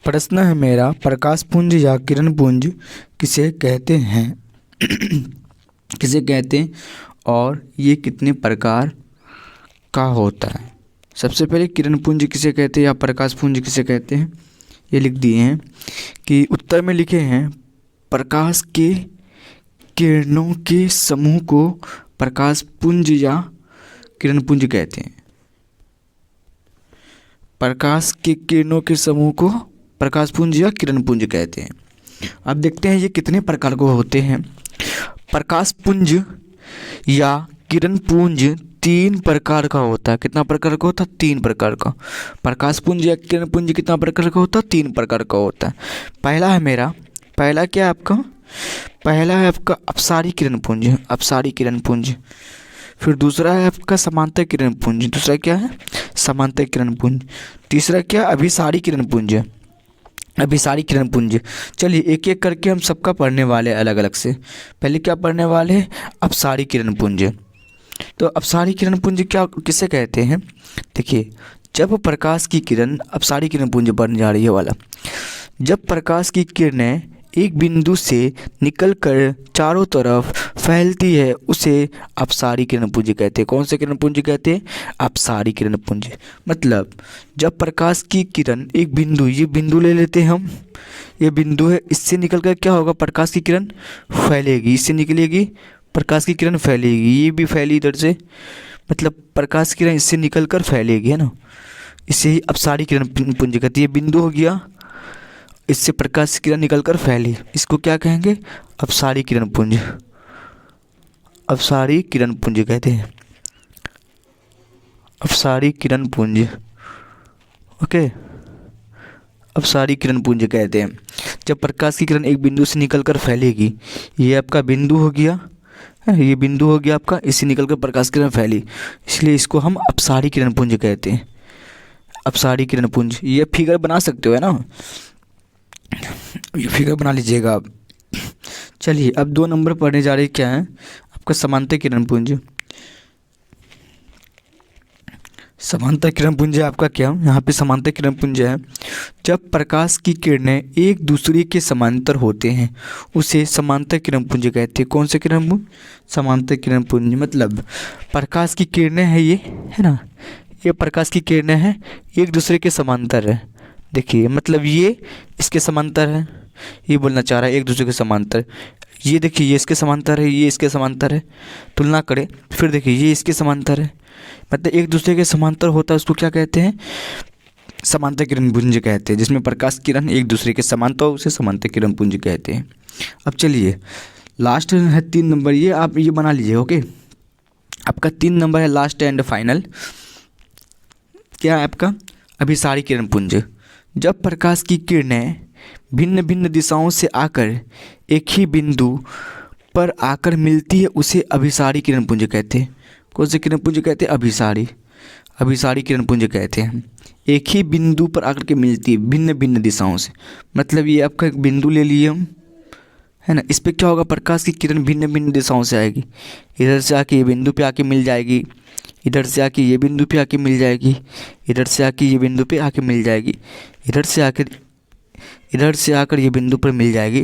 प्रश्न है मेरा, प्रकाश पुंज या किरण पुंज किसे कहते हैं? किसे कहते हैं और ये कितने प्रकार का होता है? सबसे पहले किरण पुंज किसे कहते हैं या प्रकाश पुंज किसे कहते हैं ये लिख दिए हैं कि उत्तर में लिखे हैं प्रकाश के किरणों के समूह को प्रकाश पुंज या किरण पुंज कहते हैं। प्रकाश के किरणों के समूह को प्रकाश पुंज या किरण पुंज कहते हैं। अब देखते हैं ये कितने प्रकार के होते हैं। प्रकाश पुंज या किरण पुंज 3 प्रकार का होता है। कितना प्रकार का होता है? 3 प्रकार का। प्रकाश पुंज या किरण पुंज कितना प्रकार का होता है? 3 प्रकार का होता है। पहला क्या है आपका? पहला है आपका अपसारी किरण पुंज, अपसारी किरण पुंज। फिर दूसरा है आपका समांतर किरण पुंज, दूसरा क्या है? समांतर किरण पुंज। तीसरा क्या? अभिसारी किरण पुंज, अभिसारी किरण पुंज। चलिए एक एक करके हम सबका पढ़ने वाले हैं अलग अलग से। पहले क्या पढ़ने वाले हैं? अपसारी किरण पुंज। तो अपसारी किरण पुंज क्या किसे कहते हैं? देखिए, जब प्रकाश की किरण, अपसारी किरण पुंज बन जा रही है वाला, जब प्रकाश की किरणें एक बिंदु से निकलकर चारों तरफ फैलती है उसे अपसारी किरण पुंज कहते हैं। कौन से किरण पुंज कहते हैं? अपसारी किरण पुंज। मतलब जब प्रकाश की किरण एक बिंदु, ये बिंदु ले लेते हैं हम, ये बिंदु है, इससे निकलकर क्या होगा? प्रकाश की किरण फैलेगी, इससे निकलेगी प्रकाश की किरण फैलेगी, ये भी फैली इधर से, मतलब प्रकाश की किरण इससे निकलकर फैलेगी, है ना। इसे ही अपसारी किरण पुंज कहती है। बिंदु हो गया, इससे प्रकाश की किरण निकलकर फैली, इसको क्या कहेंगे? अपसारी किरण पुंज, अपसारी किरण पुंज कहते हैं। अपसारी किरण पुंज, ओके, अपसारी किरण पुंज कहते हैं। जब प्रकाश की किरण एक बिंदु से निकलकर फैलेगी, ये आपका बिंदु हो गया, ये बिंदु हो गया आपका, इससे निकलकर प्रकाश की किरण फैली, इसलिए इसको हम अपसारी किरण पुंज कहते हैं। अपसारी किरण पुंज, ये फिगर बना सकते हो, है ना, ये फिगर बना लीजिएगा आप। चलिए अब 2 नंबर पढ़ने जा रहे हैं, क्या है आपका? समांतर किरण पुंज। समांतर किरण पुंज है आपका क्या? यहाँ पे समांतर किरण पुंज है जब प्रकाश की किरणें एक दूसरे के समांतर होते हैं उसे समांतर किरण पुंज कहते हैं। कौन से किरण पुंज? समांतर किरण पुंज। मतलब प्रकाश की किरणें हैं ये, है ना, ये प्रकाश की किरणें हैं एक दूसरे के समांतर है। देखिए मतलब ये इसके समांतर है, ये बोलना चाह रहा है एक दूसरे के समांतर। ये देखिए ये इसके समांतर है, ये इसके समांतर है, तुलना करें, फिर देखिए ये इसके समांतर है, मतलब एक दूसरे के समांतर होता है, उसको क्या कहते हैं? समांतर किरण पुंज कहते हैं। जिसमें प्रकाश किरण एक दूसरे के समांतर हो उसे समांतर किरण पुंज कहते हैं। अब चलिए लास्ट है 3 नंबर, ये आप ये बना लीजिए, ओके। आपका 3 नंबर है लास्ट एंड फाइनल, क्या है आपका? अभिसारी किरण पुंज। जब प्रकाश की किरणें भिन्न भिन्न दिशाओं से आकर एक ही बिंदु पर आकर मिलती है उसे अभिसारी किरण पुंज कहते हैं। कौन से किरण पुंज कहते हैं? अभिसारी, अभिसारी किरण पुंज कहते हैं। एक ही बिंदु पर आकर के मिलती है भिन्न भिन्न दिशाओं से, मतलब ये आपका एक बिंदु ले लिए हम, है ना, इस पर क्या होगा? प्रकाश की किरण भिन्न भिन्न दिशाओं से आएगी, इधर से आके ये बिंदु पे आके मिल जाएगी, इधर से आके ये बिंदु पे आके मिल जाएगी, इधर से आके ये बिंदु पे आके मिल जाएगी, इधर से आकर ये बिंदु पर मिल जाएगी,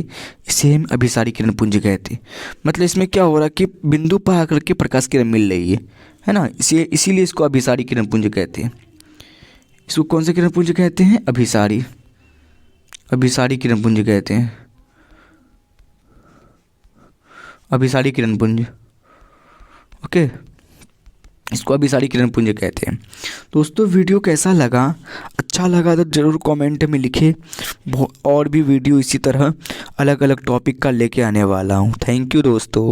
इसे हम अभिसारी किरण पुंज कहते हैं। मतलब इसमें क्या हो रहा है कि बिंदु पर आकर के प्रकाश किरण मिल रही है ना, इसीलिए इसको अभिसारी किरण पुंज कहते हैं। इसको कौन से किरण पुंज कहते हैं? अभिसारी, अभिसारी किरण पुंज कहते हैं, अभिसारी किरण पुंज, ओके, इसको अभिसारी किरण पुंज कहते हैं। दोस्तों वीडियो कैसा लगा? अच्छा लगा तो ज़रूर कमेंट में लिखें। और भी वीडियो इसी तरह अलग अलग टॉपिक का लेके आने वाला हूँ। थैंक यू दोस्तों।